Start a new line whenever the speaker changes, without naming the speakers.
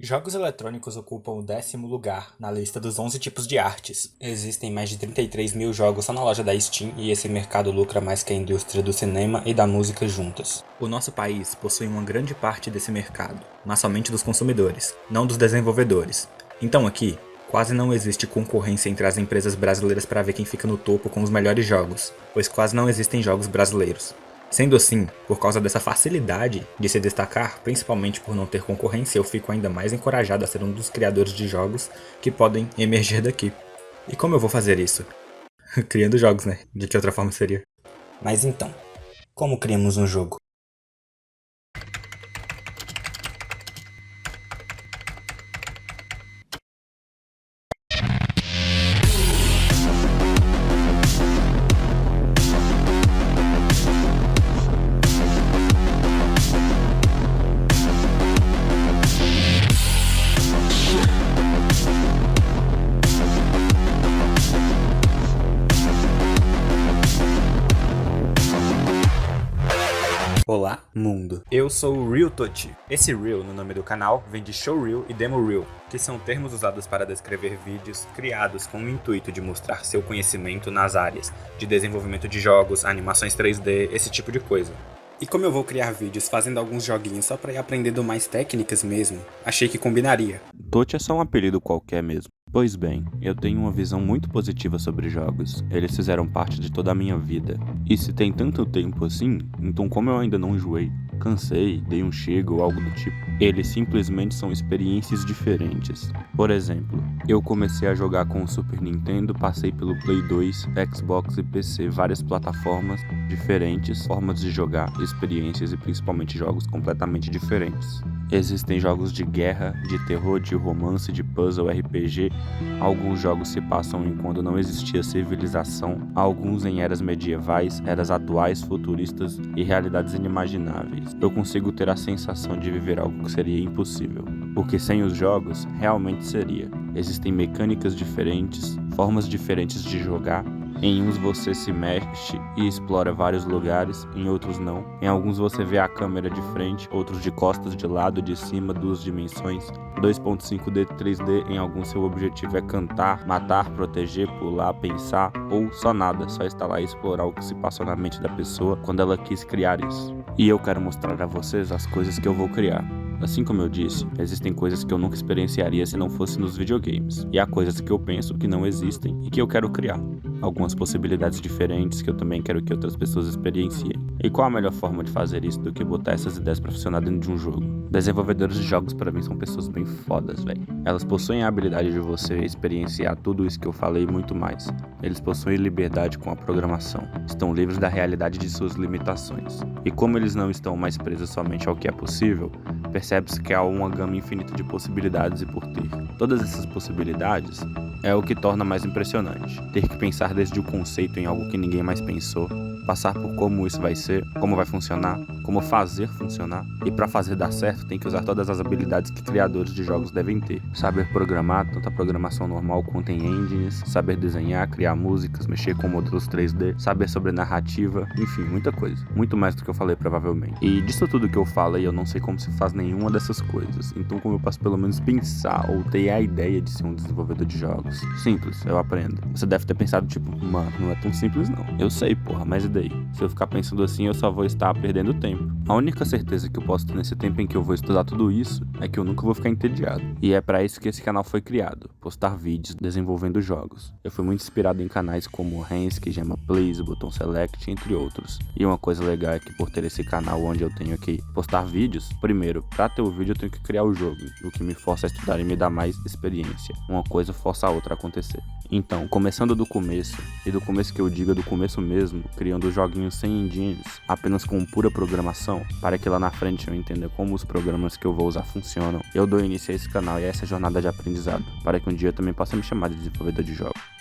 Jogos eletrônicos ocupam o 10º lugar na lista dos 11 tipos de artes. Existem mais de 33 mil jogos só na loja da Steam e esse mercado lucra mais que a indústria do cinema e da música juntas. O nosso país possui uma grande parte desse mercado, mas somente dos consumidores, não dos desenvolvedores. Então aqui, quase não existe concorrência entre as empresas brasileiras para ver quem fica no topo com os melhores jogos, pois quase não existem jogos brasileiros. Sendo assim, por causa dessa facilidade de se destacar, principalmente por não ter concorrência, eu fico ainda mais encorajado a ser um dos criadores de jogos que podem emergir daqui. E como eu vou fazer isso? Criando jogos, né? De que outra forma seria? Mas então, como criamos um jogo? Olá, mundo! Eu sou o Real Touch. Esse Real no nome do canal vem de Showreel e Demo Reel, que são termos usados para descrever vídeos criados com o intuito de mostrar seu conhecimento nas áreas de desenvolvimento de jogos, animações 3D, esse tipo de coisa. E como eu vou criar vídeos fazendo alguns joguinhos só para ir aprendendo mais técnicas mesmo, achei que combinaria.
Touch é só um apelido qualquer mesmo. Pois bem, eu tenho uma visão muito positiva sobre jogos. Eles fizeram parte de toda a minha vida. E se tem tanto tempo assim, então como eu ainda não enjoei, cansei, dei um chega ou algo do tipo, eles simplesmente são experiências diferentes. Por exemplo, eu comecei a jogar com o Super Nintendo, passei pelo Play 2, Xbox e PC, várias plataformas diferentes, formas de jogar, experiências e principalmente jogos completamente diferentes. Existem jogos de guerra, de terror, de romance, de puzzle, RPG. Alguns jogos se passam em quando não existia civilização, alguns em eras medievais, eras atuais, futuristas e realidades inimagináveis. Eu consigo ter a sensação de viver algo que seria impossível, porque sem os jogos, realmente seria. Existem mecânicas diferentes, formas diferentes de jogar. Em uns você se mexe e explora vários lugares, em outros não. Em alguns você vê a câmera de frente, outros de costas, de lado, de cima, 2 dimensões, 2.5D, 3D. Em alguns seu objetivo é cantar, matar, proteger, pular, pensar ou só nada, só estar lá e explorar o que se passou na mente da pessoa quando ela quis criar isso. E eu quero mostrar a vocês as coisas que eu vou criar. Assim como eu disse, existem coisas que eu nunca experienciaria se não fosse nos videogames. E há coisas que eu penso que não existem e que eu quero criar. Algumas possibilidades diferentes que eu também quero que outras pessoas experienciem. E qual a melhor forma de fazer isso do que botar essas ideias pra funcionar dentro de um jogo? Desenvolvedores de jogos pra mim são pessoas bem fodas, velho. Elas possuem a habilidade de você experienciar tudo isso que eu falei e muito mais. Eles possuem liberdade com a programação. Estão livres da realidade de suas limitações. E como eles não estão mais presos somente ao que é possível, percebe-se que há uma gama infinita de possibilidades e por ter todas essas possibilidades é o que torna mais impressionante. Ter que pensar desde o conceito em algo que ninguém mais pensou, passar por como isso vai ser, como vai funcionar, como fazer funcionar. E para fazer dar certo, tem que usar todas as habilidades que criadores de jogos devem ter. Saber programar, tanto a programação normal quanto em engines, saber desenhar, criar músicas, mexer com modelos 3D, saber sobre narrativa, enfim, muita coisa. Muito mais do que eu falei provavelmente. E disso tudo que eu falei, eu não sei como se faz nenhuma dessas coisas. Então como eu posso pelo menos pensar ou ter a ideia de ser um desenvolvedor de jogos? Simples, eu aprendo. Você deve ter pensado tipo, mano, não é tão simples não. Eu sei, porra, mas e daí? Se eu ficar pensando assim, eu só vou estar perdendo tempo. A única certeza que eu posso ter nesse tempo em que eu vou estudar tudo isso é que eu nunca vou ficar entediado. E é pra isso que esse canal foi criado, postar vídeos desenvolvendo jogos. Eu fui muito inspirado em canais como Hensky, Gemma Plays, Button Select, entre outros. E uma coisa legal é que por ter esse canal onde eu tenho que postar vídeos, primeiro, pra ter o vídeo eu tenho que criar o jogo, o que me força a estudar e me dá mais experiência. Uma coisa força a outra a acontecer. Então, começando do começo, e do começo que eu digo é do começo mesmo, criando joguinhos sem engines, apenas com pura programação, para que lá na frente eu entenda como os programas que eu vou usar funcionam, eu dou início a esse canal e a essa jornada de aprendizado, para que um dia eu também possa me chamar de desenvolvedor de jogos.